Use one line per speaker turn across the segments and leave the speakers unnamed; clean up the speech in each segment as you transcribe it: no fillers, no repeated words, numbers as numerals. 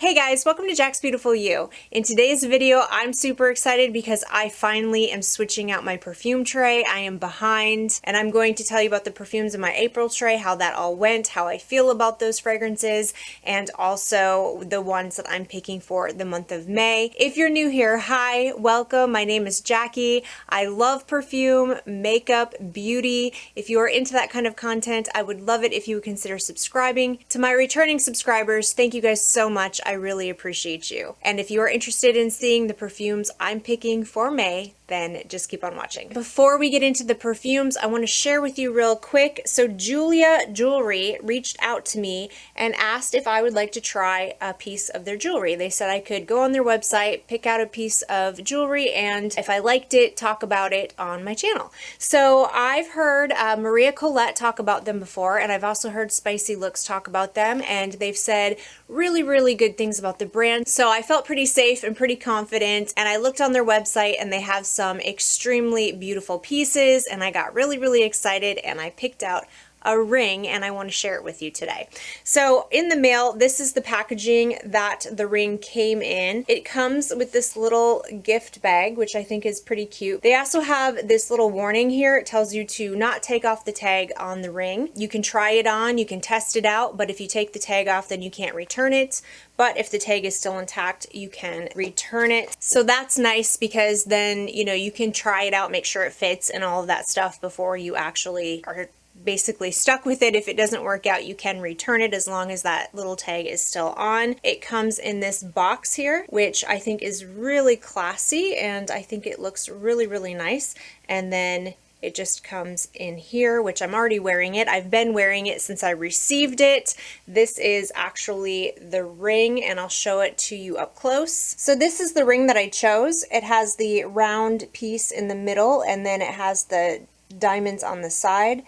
Hey guys, welcome to Jaxbeautifulyou. In today's video, I'm super excited because I finally am switching out my perfume tray. I am behind, and I'm going to tell you about the perfumes in my April tray, how that all went, how I feel about those fragrances, and also the ones that I'm picking for the month of May. If you're new here, hi, welcome. My name is Jackie. I love perfume, makeup, beauty. If you are into that kind of content, I would love it if you would consider subscribing. To my returning subscribers, thank you guys so much. I really appreciate you. And if you are interested in seeing the perfumes I'm picking for May, then just keep on watching. Before we get into the perfumes, I want to share with you real quick. So Jeulia Jewelry reached out to me and asked if I would like to try a piece of their jewelry. They said I could go on their website, pick out a piece of jewelry, and if I liked it, talk about it on my channel. So I've heard Maria Colette talk about them before, and I've also heard Spicy Looks talk about them, and they've said really good things about the brand. So I felt pretty safe and pretty confident, and I looked on their website and they have some extremely beautiful pieces, and I got really excited and I picked out a ring and I want to share it with you today. So in the mail, this is the packaging that the ring came in. It comes with this little gift bag, which I think is pretty cute. They also have this little warning here. It tells you to not take off the tag on the ring. You can try it on, you can test it out, but if you take the tag off, then you can't return it. But if the tag is still intact, you can return it. So that's nice because then, you know, you can try it out, make sure it fits and all of that stuff before you actually are basically stuck with it. If it doesn't work out, you can return it as long as that little tag is still on. It comes in this box here, which I think is really classy, and I think it looks really nice. And then it just comes in here, which I'm already wearing it. I've been wearing it since I received it. This is actually the ring, and I'll show it to you up close. So this is the ring that I chose. It has the round piece in the middle, and then it has the diamonds on the side.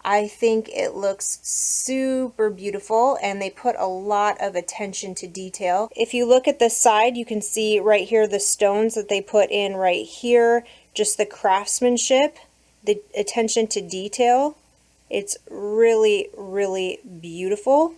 I think it looks super beautiful, and they put a lot of attention to detail. If you look at the side, you can see right here the stones that they put in right here, just the craftsmanship, the attention to detail. It's really beautiful,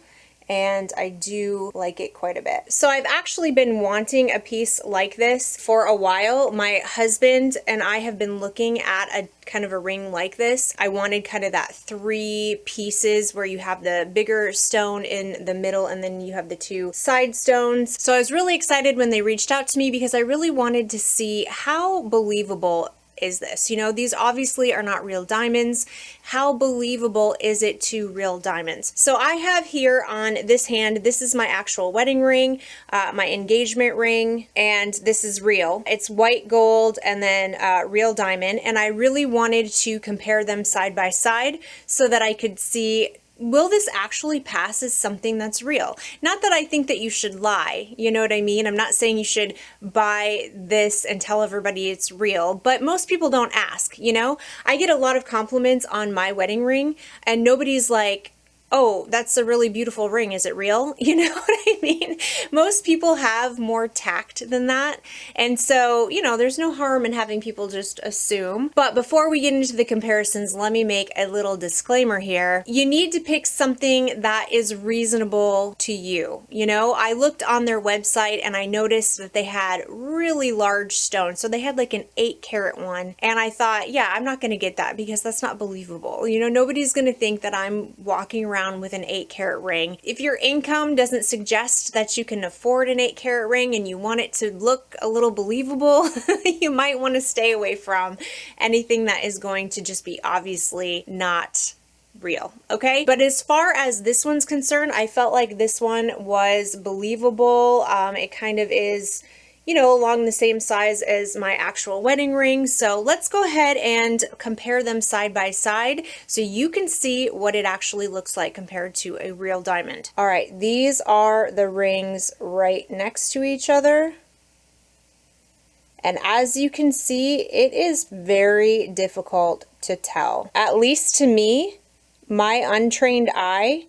and I do like it quite a bit. So I've actually been wanting a piece like this for a while. My husband and I have been looking at a kind of a ring like this. I wanted kind of that 3 pieces where you have the bigger stone in the middle and then you have the 2 side stones. So I was really excited when they reached out to me because I really wanted to see how believable is this. You know, these obviously are not real diamonds. How believable is it to real diamonds? So I have here on this hand, this is my actual wedding ring, my engagement ring, and this is real. It's white gold and then real diamond, and I really wanted to compare them side by side so that I could see, will this actually pass as something that's real? Not that I think that you should lie, you know what I mean? I'm not saying you should buy this and tell everybody it's real, but most people don't ask, you know? I get a lot of compliments on my wedding ring, and nobody's like, oh, that's a really beautiful ring, is it real? You know what I mean? Most people have more tact than that. And so, you know, there's no harm in having people just assume. But before we get into the comparisons, let me make a little disclaimer here. You need to pick something that is reasonable to you. You know, I looked on their website and I noticed that they had really large stones. So they had like an 8-carat one. And I thought, yeah, I'm not going to get that because that's not believable. You know, nobody's going to think that I'm walking around with an 8-carat ring. If your income doesn't suggest that you can afford an 8-carat ring and you want it to look a little believable, you might want to stay away from anything that is going to just be obviously not real, okay? But as far as this one's concerned, I felt like this one was believable. It kind of is, you know, along the same size as my actual wedding ring. So let's go ahead and compare them side by side so you can see what it actually looks like compared to a real diamond. All right, these are the rings right next to each other. And as you can see, it is very difficult to tell. At least to me, my untrained eye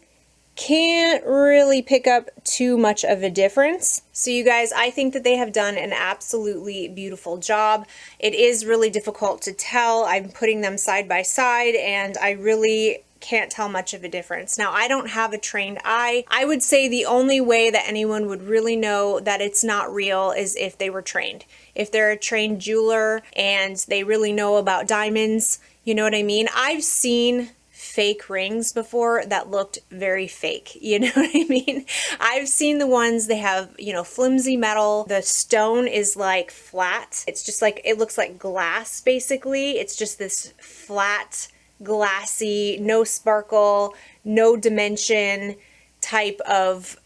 can't really pick up too much of a difference. So you guys, I think that they have done an absolutely beautiful job. It is really difficult to tell. I'm putting them side by side and I really can't tell much of a difference. Now, I don't have a trained eye. I would say the only way that anyone would really know that it's not real is if they were trained. If they're a trained jeweler and they really know about diamonds, you know what I mean? I've seen fake rings before that looked very fake, you know what I mean? I've seen the ones, they have, you know, flimsy metal. The stone is like flat. It's just like, it looks like glass basically. It's just this flat, glassy, no sparkle, no dimension type of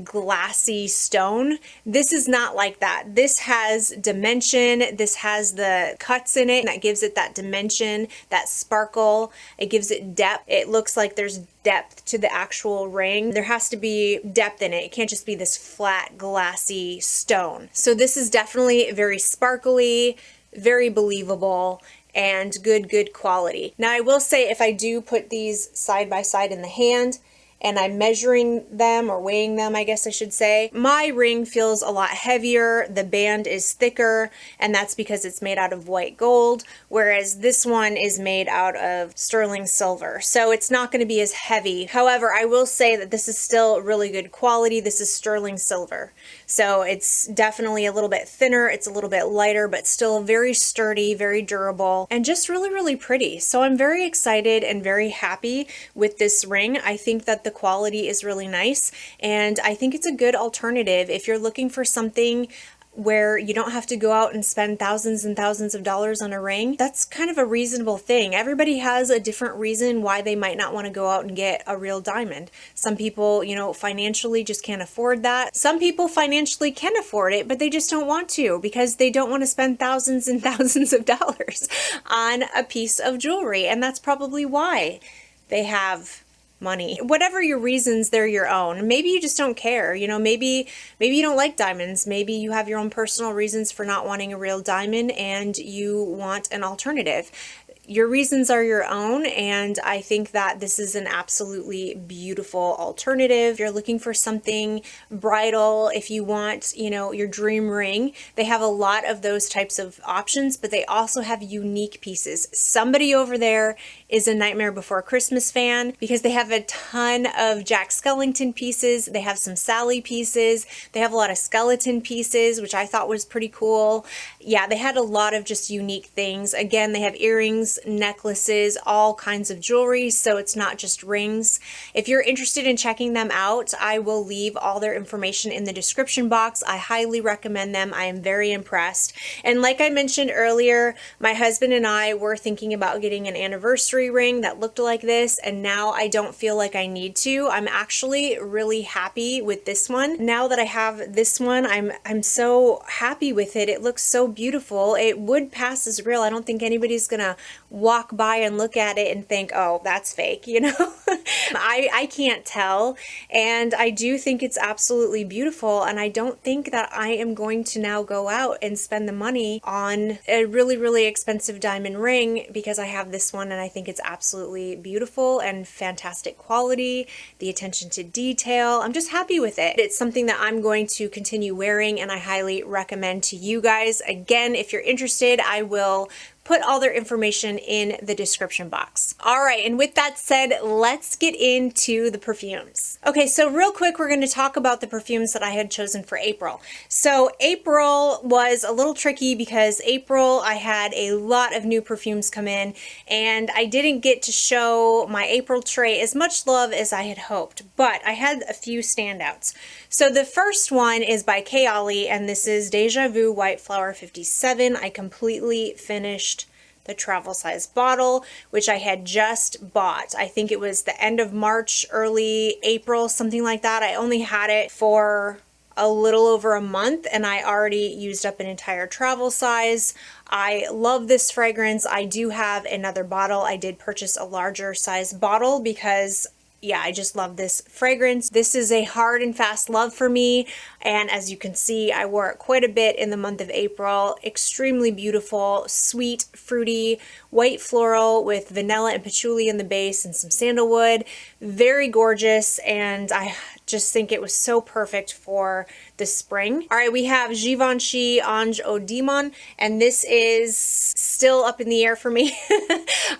glassy stone. This is not like that. This has dimension. This has the cuts in it, and that gives it that dimension, that sparkle. It gives it depth. It looks like there's depth to the actual ring. There has to be depth in it. It can't just be this flat, glassy stone. So this is definitely very sparkly, very believable, and good quality. Now, I will say, if I do put these side by side in the hand, and I'm measuring them, or weighing them, I guess I should say, my ring feels a lot heavier, the band is thicker, and that's because it's made out of white gold, whereas this one is made out of sterling silver. So it's not going to be as heavy. However, I will say that this is still really good quality. This is sterling silver. So it's definitely a little bit thinner, it's a little bit lighter, but still very sturdy, very durable, and just really pretty. So I'm very excited and very happy with this ring. I think that the quality is really nice, and I think it's a good alternative if you're looking for something where you don't have to go out and spend thousands and thousands of dollars on a ring. That's kind of a reasonable thing. Everybody has a different reason why they might not want to go out and get a real diamond. Some people, you know, financially just can't afford that. Some people financially can afford it, but they just don't want to because they don't want to spend thousands and thousands of dollars on a piece of jewelry, and that's probably why they have money. Whatever your reasons, they're your own. Maybe you just don't care, you know, maybe you don't like diamonds. Maybe you have your own personal reasons for not wanting a real diamond and you want an alternative. Your reasons are your own, and I think that this is an absolutely beautiful alternative. If you're looking for something bridal, if you want, you know, your dream ring, they have a lot of those types of options, but they also have unique pieces. Somebody over there is a Nightmare Before Christmas fan because they have a ton of Jack Skellington pieces. They have some Sally pieces. They have a lot of skeleton pieces, which I thought was pretty cool. Yeah, they had a lot of just unique things. Again, they have earrings, necklaces, all kinds of jewelry, so it's not just rings. If you're interested in checking them out, I will leave all their information in the description box. I highly recommend them. I am very impressed. And like I mentioned earlier, my husband and I were thinking about getting an anniversary ring that looked like this, and now I don't feel like I need to. I'm actually really happy with this one. Now that I have this one, I'm so happy with it. It looks so beautiful. It would pass as real. I don't think anybody's gonna walk by and look at it and think, oh, that's fake, you know? I can't tell, and I do think it's absolutely beautiful, and I don't think that I am going to now go out and spend the money on a really expensive diamond ring because I have this one and I think it's absolutely beautiful and fantastic quality, the attention to detail. I'm just happy with it. It's something that I'm going to continue wearing, and I highly recommend to you guys. Again, if you're interested, I will put all their information in the description box. All right, and with that said, let's get into the perfumes. Okay, so real quick, we're going to talk about the perfumes that I had chosen for April. So April was a little tricky because April, I had a lot of new perfumes come in, and I didn't get to show my April tray as much love as I had hoped, but I had a few standouts. So the first one is by KAYALI, and this is Deja Vu White Flower 57. I completely finished the travel size bottle, which I had just bought. I think it was the end of March, early April, something like that. I only had it for a little over a month and I already used up an entire travel size. I love this fragrance. I do have another bottle. I did purchase a larger size bottle because yeah, I just love this fragrance. This is a hard and fast love for me, and as you can see, I wore it quite a bit in the month of April. Extremely beautiful, sweet, fruity, white floral with vanilla and patchouli in the base and some sandalwood. Very gorgeous, and I just think it was so perfect for the spring. All right, we have Givenchy Ange Au Demon, and this is still up in the air for me.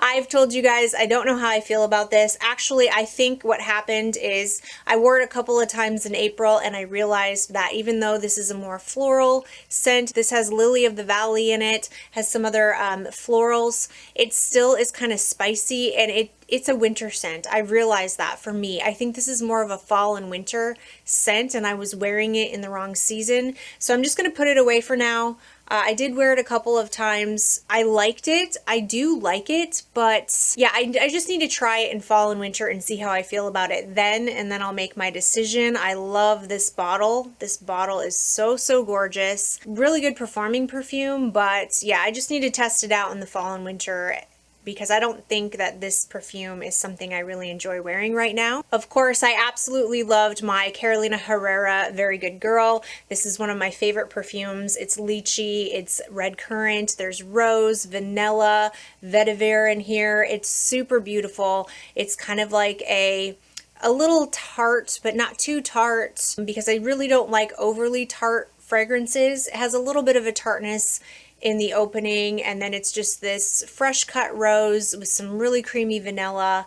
I've told you guys I don't know how I feel about this. Actually, I think what happened is I wore it a couple of times in April and I realized that even though this is a more floral scent, this has Lily of the Valley in it, has some other florals, it still is kind of spicy, and it's a winter scent. I realized that for me. I think this is more of a fall and winter scent, and I was wearing it in the wrong season. So I'm just going to put it away for now. I did wear it a couple of times. I liked it. I do like it, but yeah, I just need to try it in fall and winter and see how I feel about it then, and then I'll make my decision. I love this bottle. This bottle is so, so gorgeous. Really good performing perfume, but yeah, I just need to test it out in the fall and winter, because I don't think that this perfume is something I really enjoy wearing right now. Of course, I absolutely loved my Carolina Herrera Very Good Girl. This is one of my favorite perfumes. It's lychee, it's red currant, there's rose, vanilla, vetiver in here. It's super beautiful. It's kind of like a little tart, but not too tart, because I really don't like overly tart fragrances. It has a little bit of a tartness in the opening, and then it's just this fresh cut rose with some really creamy vanilla.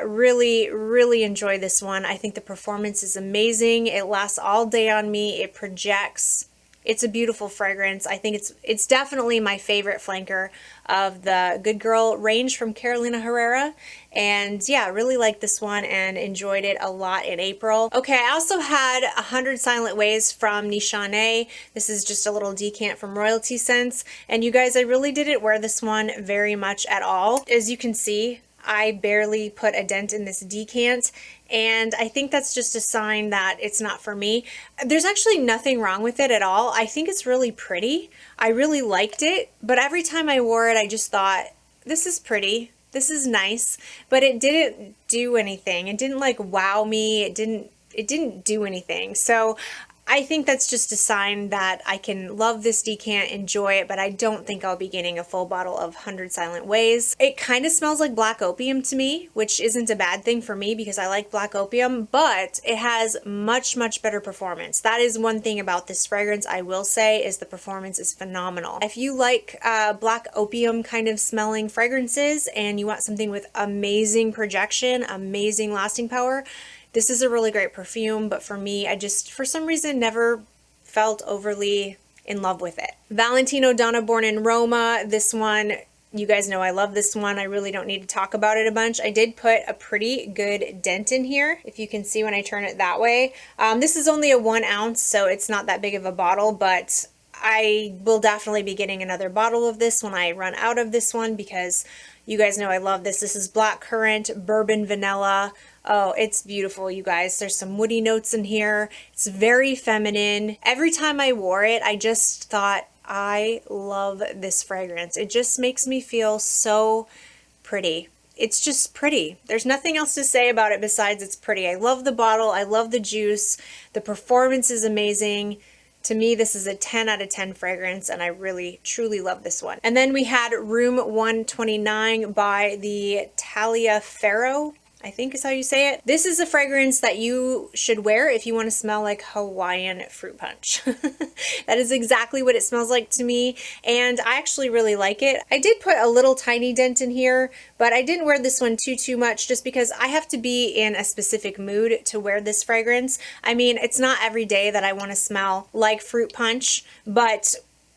Really enjoy this one. I think the performance is amazing. It lasts all day on me. It projects. It's a beautiful fragrance. I think it's definitely my favorite flanker of the Good Girl range from Carolina Herrera. And yeah, really liked this one and enjoyed it a lot in April. Okay, I also had 100 Silent Ways from NISHANE. This is just a little decant from Royalty Scents. And you guys, I really didn't wear this one very much at all. As you can see, I barely put a dent in this decant, and I think that's just a sign that it's not for me. There's actually nothing wrong with it at all. I think it's really pretty. I really liked it, but every time I wore it, I just thought, this is pretty. This is nice, but it didn't do anything. It didn't like wow me. It didn't do anything. So I think that's just a sign that I can love this decant, enjoy it, but I don't think I'll be getting a full bottle of 100 Silent Ways. It kind of smells like black opium to me, which isn't a bad thing for me because I like black opium, but it has much better performance. That is one thing about this fragrance I will say, is the performance is phenomenal. If you like black opium kind of smelling fragrances and you want something with amazing projection, amazing lasting power, this is a really great perfume, but for me, I just, for some reason, never felt overly in love with it. Valentino Donna Born in Roma. This one, you guys know I love this one. I really don't need to talk about it a bunch. I did put a pretty good dent in here, if you can see when I turn it that way. This is only a 1 ounce, so it's not that big of a bottle, but I will definitely be getting another bottle of this when I run out of this one, because you guys know I love this. This is black currant, bourbon vanilla. Oh, it's beautiful, you guys. There's some woody notes in here. It's very feminine. Every time I wore it, I just thought, I love this fragrance. It just makes me feel so pretty. It's just pretty. There's nothing else to say about it besides it's pretty. I love the bottle. I love the juice. The performance is amazing. To me, this is a 10 out of 10 fragrance, and I really, truly love this one. And then we had Room 129 by the Taliaferro, I think is how you say it. This is a fragrance that you should wear if you want to smell like Hawaiian fruit punch. That is exactly what it smells like to me, and I actually really like it. I did put a little tiny dent in here, but I didn't wear this one too much just because I have to be in a specific mood to wear this fragrance. I mean, it's not every day that I want to smell like fruit punch, but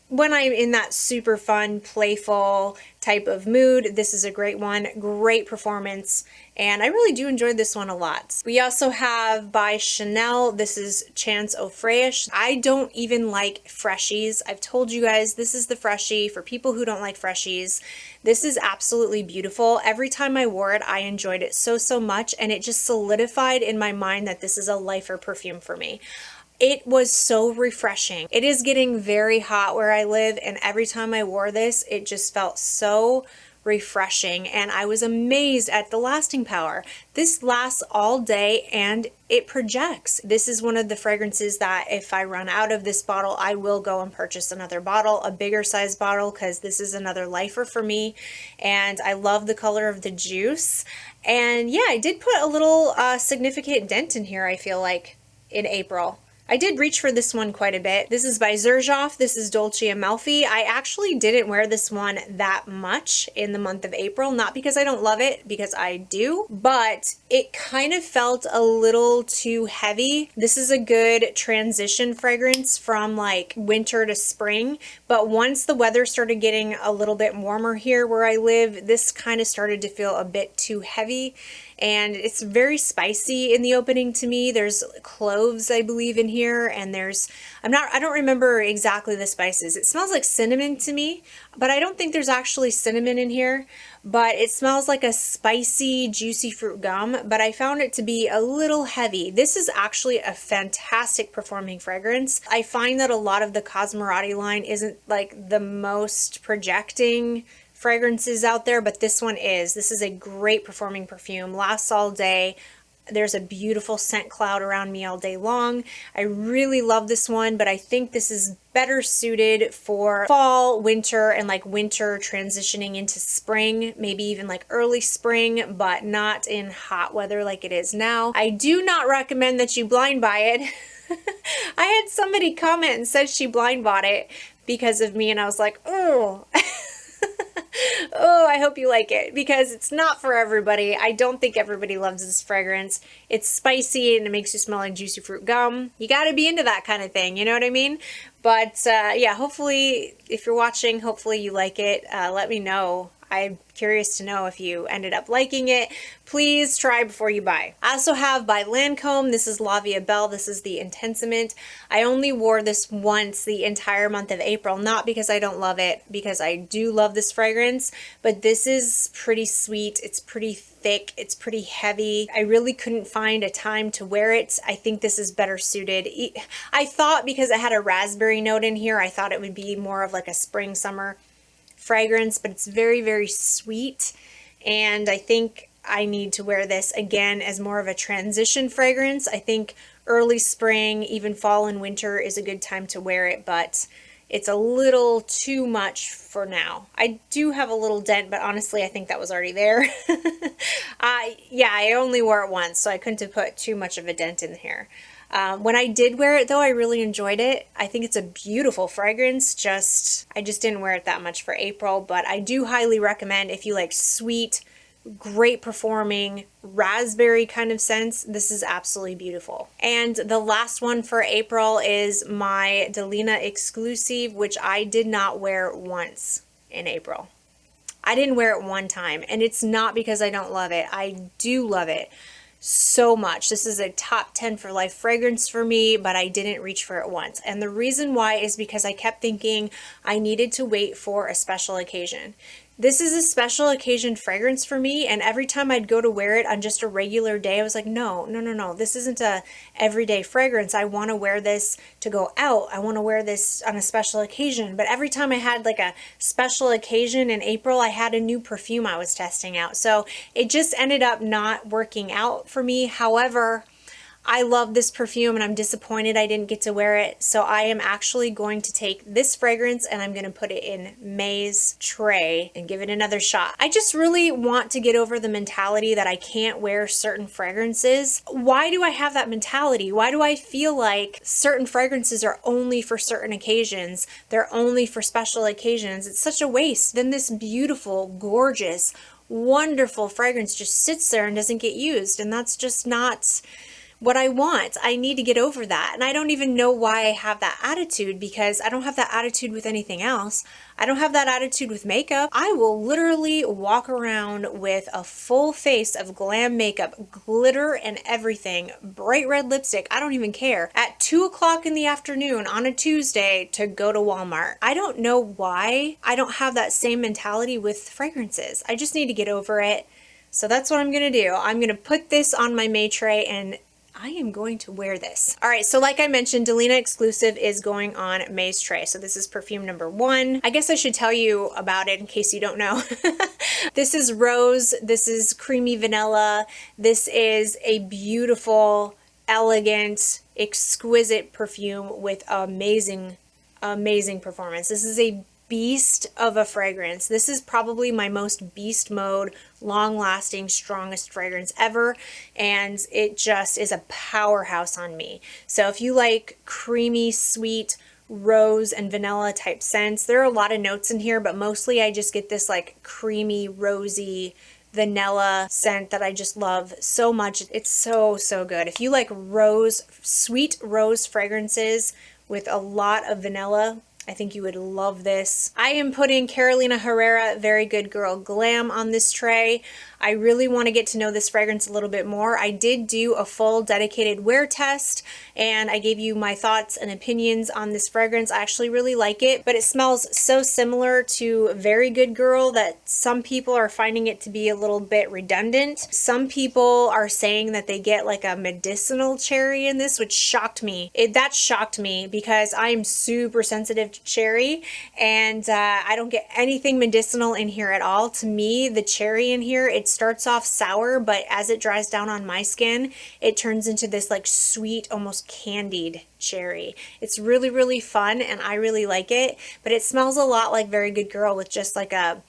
when I'm in that super fun, playful type of mood, this is a great one. Great performance, and I really do enjoy this one a lot. We also have by Chanel, this is Chance Au Fraiche. I don't even like freshies. I've told you guys this is the freshie for people who don't like freshies. This is absolutely beautiful. Every time I wore it, I enjoyed it so much, and it just solidified in my mind that this is a lifer perfume for me. It was so refreshing. It is getting very hot where I live, and every time I wore this, it just felt so refreshing, and I was amazed at the lasting power. This lasts all day and it projects. This is one of the fragrances that if I run out of this bottle, I will go and purchase another bottle, a bigger size bottle, because this is another lifer for me, and I love the color of the juice. And yeah, I did put a little significant dent in here, I feel like, in April. I did reach for this one quite a bit. This is by XERJOFF. This is Dolce Melfi. I actually didn't wear this one that much in the month of April, not because I don't love it, because I do, but it kind of felt a little too heavy. This is a good transition fragrance from like winter to spring, but once the weather started getting a little bit warmer here where I live, this kind of started to feel a bit too heavy. And it's very spicy in the opening to me. There's cloves, I believe, in here, and I don't remember exactly the spices. It smells like cinnamon to me, but I don't think there's actually cinnamon in here, but it smells like a spicy, juicy fruit gum, but I found it to be a little heavy. This is actually a fantastic performing fragrance. I find that a lot of the CASAMORATI line isn't like the most projecting fragrances out there, but this one is. This is a great performing perfume, lasts all day. There's a beautiful scent cloud around me all day long. I really love this one, but I think this is better suited for fall, winter, and like winter transitioning into spring, maybe even like early spring, but not in hot weather like it is now. I do not recommend that you blind buy it. I had somebody comment and said she blind bought it because of me, and I was like, oh. Oh, I hope you like it, because it's not for everybody. I don't think everybody loves this fragrance. It's spicy and it makes you smell like juicy fruit gum. You got to be into that kind of thing, you know what I mean? But yeah, hopefully, if you're watching, hopefully you like it. Let me know. I'm curious to know if you ended up liking it. Please try before you buy. I also have by Lancome. This is La Vie Belle. This is the INTENSEMENT. I only wore this once the entire month of April, not because I don't love it, because I do love this fragrance, but this is pretty sweet. It's pretty thick. It's pretty heavy. I really couldn't find a time to wear it. I think this is better suited. I thought because it had a raspberry note in here, I thought it would be more of like a spring, summer fragrance, but it's very, very sweet, and I think I need to wear this again as more of a transition fragrance. I think early spring, even fall and winter is a good time to wear it, but it's a little too much for now. I do have a little dent, but honestly, I think that was already there. Yeah, I only wore it once, so I couldn't have put too much of a dent in here. When I did wear it though, I really enjoyed it. I think it's a beautiful fragrance, I just didn't wear it that much for April, but I do highly recommend if you like sweet, great performing, raspberry kind of scents, this is absolutely beautiful. And the last one for April is my Dalina Exclusive, which I did not wear once in April. I didn't wear it one time, and it's not because I don't love it. I do love it so much. This is a top 10 for life fragrance for me, but I didn't reach for it once. And the reason why is because I kept thinking I needed to wait for a special occasion. This is a special occasion fragrance for me, and every time I'd go to wear it on just a regular day, I was like, no, this isn't a everyday fragrance. I want to wear this to go out. I want to wear this on a special occasion. But every time I had like a special occasion in April, I had a new perfume I was testing out. So it just ended up not working out for me. However, I love this perfume and I'm disappointed I didn't get to wear it. So I am actually going to take this fragrance and I'm going to put it in May's tray and give it another shot. I just really want to get over the mentality that I can't wear certain fragrances. Why do I have that mentality? Why do I feel like certain fragrances are only for certain occasions? They're only for special occasions. It's such a waste. Then this beautiful, gorgeous, wonderful fragrance just sits there and doesn't get used. And that's just not what I want. I need to get over that. And I don't even know why I have that attitude, because I don't have that attitude with anything else. I don't have that attitude with makeup. I will literally walk around with a full face of glam makeup, glitter and everything, bright red lipstick, I don't even care, at 2 o'clock in the afternoon on a Tuesday to go to Walmart. I don't know why I don't have that same mentality with fragrances. I just need to get over it. So that's what I'm gonna do. I'm gonna put this on my May tray and I am going to wear this. All right, so like I mentioned, Dalina Exclusive is going on May's tray. So this is perfume number 1. I guess I should tell you about it in case you don't know. This is rose, this is creamy vanilla, this is a beautiful, elegant, exquisite perfume with amazing performance. This is a beast of a fragrance. This is probably my most beast mode, long-lasting, strongest fragrance ever, and it just is a powerhouse on me. So if you like creamy, sweet, rose and vanilla type scents, there are a lot of notes in here, but mostly I just get this like creamy, rosy, vanilla scent that I just love so much. It's so, so good. If you like rose, sweet rose fragrances with a lot of vanilla, I think you would love this. I am putting Carolina Herrera Very Good Girl Glam on this tray. I really want to get to know this fragrance a little bit more. I did do a full dedicated wear test and I gave you my thoughts and opinions on this fragrance. I actually really like it, but it smells so similar to Very Good Girl that some people are finding it to be a little bit redundant. Some people are saying that they get like a medicinal cherry in this, which shocked me. That shocked me because I am super sensitive to cherry and I don't get anything medicinal in here at all. To me, the cherry in here, it starts off sour, but as it dries down on my skin, it turns into this like sweet, almost candied cherry. It's really, really fun and I really like it, but it smells a lot like Very Good Girl with just like a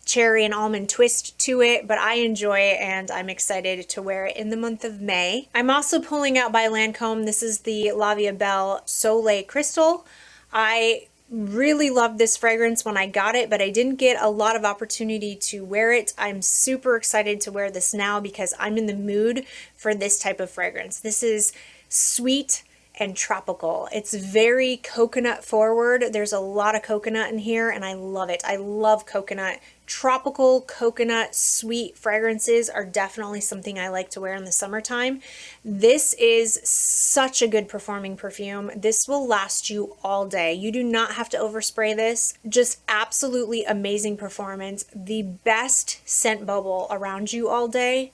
cherry and almond twist to it, but I enjoy it and I'm excited to wear it in the month of May. I'm also pulling out by Lancome. This is the La Vie Belle Soleil Crystal. I really loved this fragrance when I got it, but I didn't get a lot of opportunity to wear it. I'm super excited to wear this now because I'm in the mood for this type of fragrance. This is sweet and tropical. It's very coconut forward. There's a lot of coconut in here and I love it. I love coconut. Tropical coconut sweet fragrances are definitely something I like to wear in the summertime. This is such a good performing perfume. This will last you all day. You do not have to overspray this. Just absolutely amazing performance. The best scent bubble around you all day.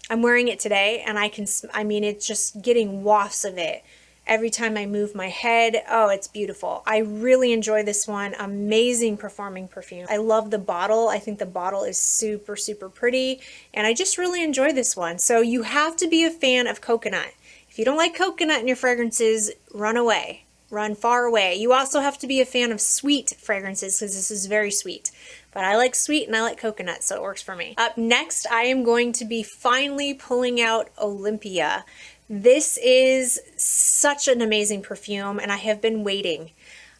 I'm wearing it today and I mean, it's just getting wafts of it every time I move my head. Oh, it's beautiful. I really enjoy this one. Amazing performing perfume. I love the bottle. I think the bottle is super, super pretty. And I just really enjoy this one. So you have to be a fan of coconut. If you don't like coconut in your fragrances, run away. Run far away. You also have to be a fan of sweet fragrances because this is very sweet. But I like sweet and I like coconut, so it works for me. Up next, I am going to be finally pulling out Olympia. This is such an amazing perfume and I have been waiting.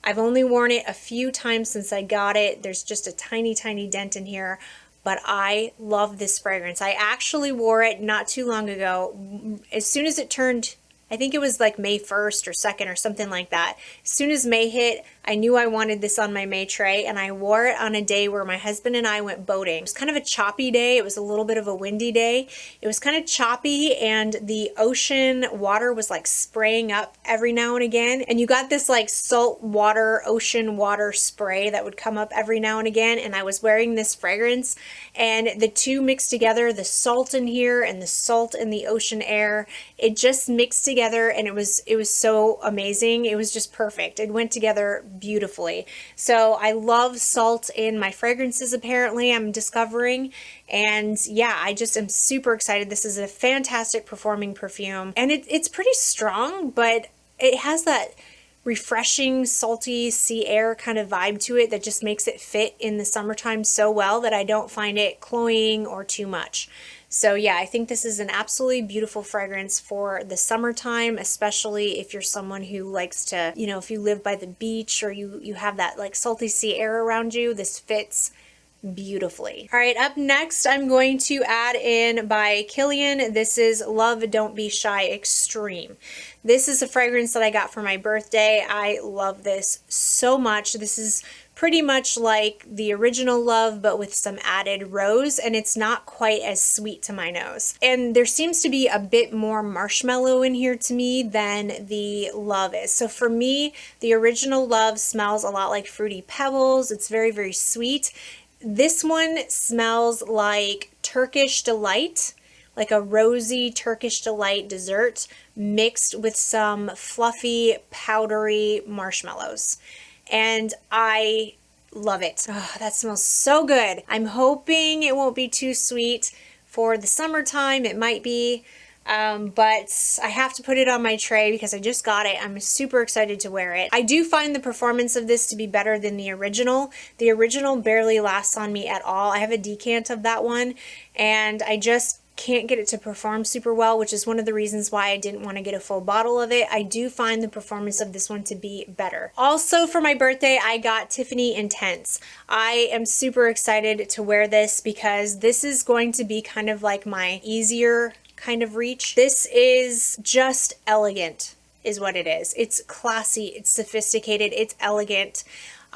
I've only worn it a few times since I got it. There's just a tiny, tiny dent in here, but I love this fragrance. I actually wore it not too long ago. As soon as it turned, I think it was like May 1st or 2nd or something like that. As soon as May hit, I knew I wanted this on my May tray and I wore it on a day where my husband and I went boating. It was kind of a choppy day. It was a little bit of a windy day. It was kind of choppy and the ocean water was like spraying up every now and again. And you got this like salt water, ocean water spray that would come up every now and again. And I was wearing this fragrance and the two mixed together, the salt in here and the salt in the ocean air, it just mixed together and it was so amazing. It was just perfect. It went together beautifully. So I love salt in my fragrances, apparently, I'm discovering. And yeah, I just am super excited. This is a fantastic performing perfume and it's pretty strong, but it has that refreshing, salty sea air kind of vibe to it that just makes it fit in the summertime so well that I don't find it cloying or too much. So yeah, I think this is an absolutely beautiful fragrance for the summertime, especially if you're someone who likes to, you know, if you live by the beach or you have that like salty sea air around you, this fits beautifully. All right, up next, I'm going to add in by Kilian. This is Love Don't Be Shy Extreme. This is a fragrance that I got for my birthday. I love this so much. This is pretty much like the original Love, but with some added rose, and it's not quite as sweet to my nose. And there seems to be a bit more marshmallow in here to me than the Love is. So for me, the original Love smells a lot like Fruity Pebbles. It's very, very sweet. This one smells like Turkish Delight, like a rosy Turkish Delight dessert mixed with some fluffy, powdery marshmallows. And I love it. Oh, that smells so good. I'm hoping it won't be too sweet for the summertime. It might be, but I have to put it on my tray because I just got it. I'm super excited to wear it. I do find the performance of this to be better than the original. The original barely lasts on me at all. I have a decant of that one, and I just can't get it to perform super well, which is one of the reasons why I didn't want to get a full bottle of it. I do find the performance of this one to be better. Also, for my birthday, I got Tiffany Intense. I am super excited to wear this because this is going to be kind of like my easier kind of reach. This is just elegant, is what it is. It's classy, it's sophisticated, it's elegant.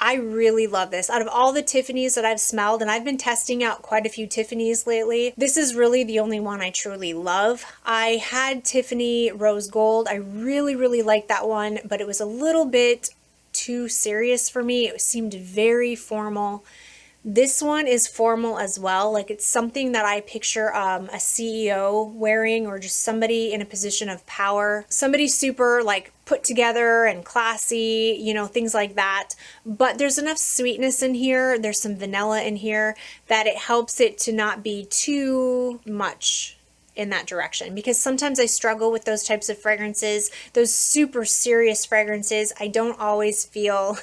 I really love this. Out of all the Tiffany's that I've smelled, and I've been testing out quite a few Tiffany's lately, this is really the only one I truly love. I had Tiffany Rose Gold. I really liked that one, but it was a little bit too serious for me. It seemed very formal. This one is formal as well. Like, it's something that I picture a CEO wearing, or just somebody in a position of power. Somebody super like put together and classy, you know, things like that. But there's enough sweetness in here. There's some vanilla in here that it helps it to not be too much in that direction, because sometimes I struggle with those types of fragrances, those super serious fragrances. I don't always feel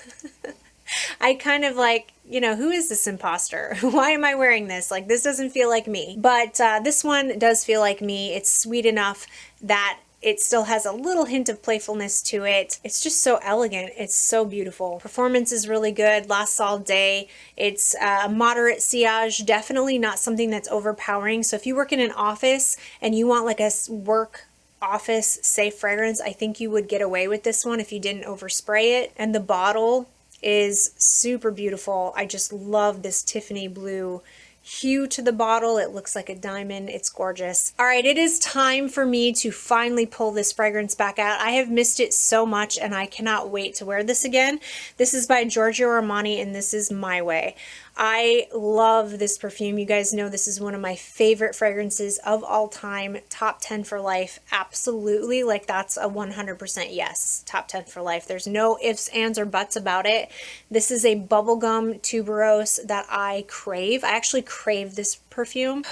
I kind of like, you know, who is this imposter? Why am I wearing this? Like, this doesn't feel like me. But this one does feel like me. It's sweet enough that it still has a little hint of playfulness to it. It's just so elegant. It's so beautiful. Performance is really good. Lasts all day. It's a moderate sillage. Definitely not something that's overpowering. So if you work in an office and you want like a work office safe fragrance, I think you would get away with this one if you didn't overspray it. And the bottle is super beautiful. I just love this Tiffany blue hue to the bottle. It looks like a diamond. It's gorgeous. All right, it is time for me to finally pull this fragrance back out. I have missed it so much and I cannot wait to wear this again. This is by Giorgio Armani and this is My Way. I love this perfume. You guys know this is one of my favorite fragrances of all time. Top 10 for life. Absolutely. Like, that's a 100% yes. Top 10 for life. There's no ifs, ands, or buts about it. This is a bubblegum tuberose that I crave. I actually crave this perfume.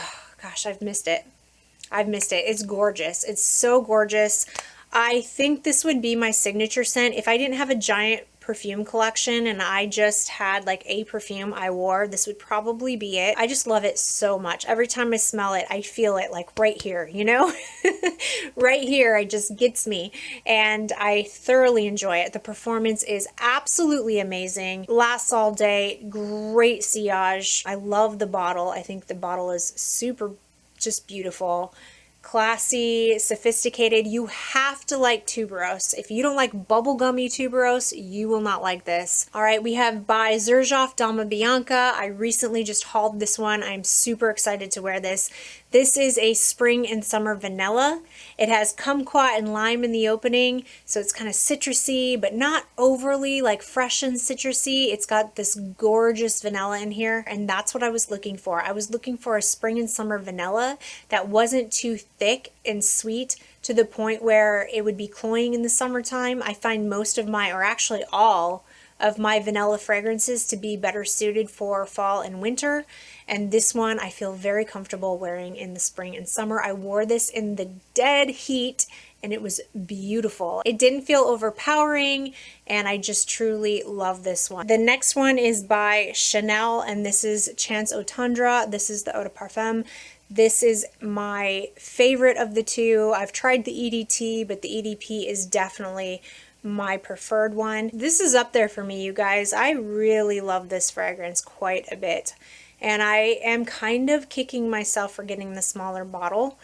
Gosh, I've missed it. I've missed it. It's gorgeous. It's so gorgeous. I think this would be my signature scent. If I didn't have a giant perfume collection and I just had like a perfume I wore, this would probably be it. I just love it so much. Every time I smell it, I feel it like right here, you know? Right here, it just gets me and I thoroughly enjoy it. The performance is absolutely amazing. Lasts all day, great sillage. I love the bottle. I think the bottle is super just beautiful. Classy, sophisticated. You have to like tuberose. If you don't like bubblegummy tuberose, you will not like this. All right, we have by XERJOFF Zara Bianca. I recently just hauled this one. I'm super excited to wear this. This is a spring and summer vanilla. It has kumquat and lime in the opening, so it's kind of citrusy, but not overly like fresh and citrusy. It's got this gorgeous vanilla in here, and that's what I was looking for. I was looking for a spring and summer vanilla that wasn't too thick and sweet to the point where it would be cloying in the summertime. I find most of my, or actually all of my vanilla fragrances to be better suited for fall and winter, and this one I feel very comfortable wearing in the spring and summer. I wore this in the dead heat and it was beautiful. It didn't feel overpowering and I just truly love this one. The next one is by Chanel and this is Chance Eau Tendre. This is the Eau de Parfum. This is my favorite of the two. I've tried the EDT, but the EDP is definitely my preferred one. This is up there for me, you guys. I really love this fragrance quite a bit. And I am kind of kicking myself for getting the smaller bottle.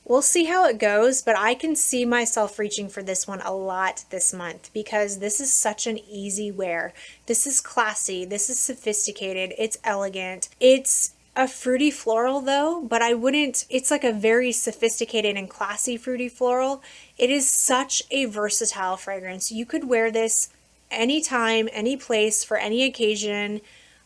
We'll see how it goes, but I can see myself reaching for this one a lot this month because this is such an easy wear. This is classy. This is sophisticated. It's elegant. It's a fruity floral though, but I wouldn't, it's like a very sophisticated and classy fruity floral. It is such a versatile fragrance. You could wear this anytime, any place, for any occasion.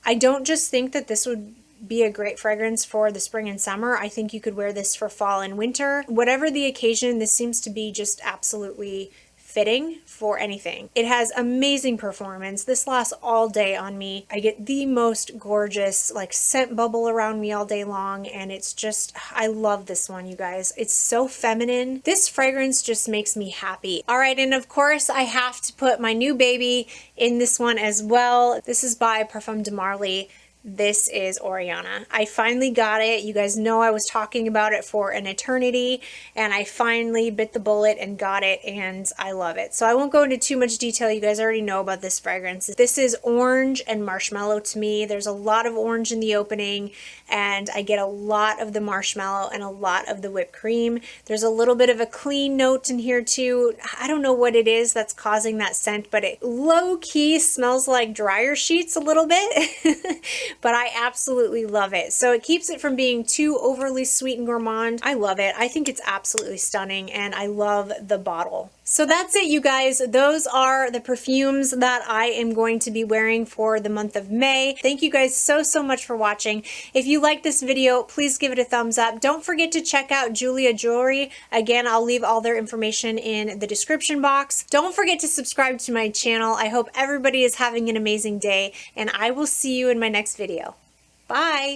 I don't just think that this would be a great fragrance for the spring and summer. I think you could wear this for fall and winter. Whatever the occasion, this seems to be just absolutely fitting for anything. It has amazing performance. This lasts all day on me. I get the most gorgeous like scent bubble around me all day long, and it's just, I love this one, you guys. It's so feminine. This fragrance just makes me happy. All right, and of course I have to put my new baby in this one as well. This is by Parfum de Marly. This is Oriana. I finally got it. You guys know I was talking about it for an eternity, and I finally bit the bullet and got it, and I love it. So I won't go into too much detail. You guys already know about this fragrance. This is orange and marshmallow to me. There's a lot of orange in the opening, and I get a lot of the marshmallow and a lot of the whipped cream. There's a little bit of a clean note in here too. I don't know what it is that's causing that scent, but it low-key smells like dryer sheets a little bit. But I absolutely love it. So it keeps it from being too overly sweet and gourmand. I love it. I think it's absolutely stunning, and I love the bottle. So that's it, you guys. Those are the perfumes that I am going to be wearing for the month of May. Thank you guys so much for watching. If you like this video, please give it a thumbs up. Don't forget to check out Jeulia Jewelry. Again, I'll leave all their information in the description box. Don't forget to subscribe to my channel. I hope everybody is having an amazing day, and I will see you in my next video. Bye!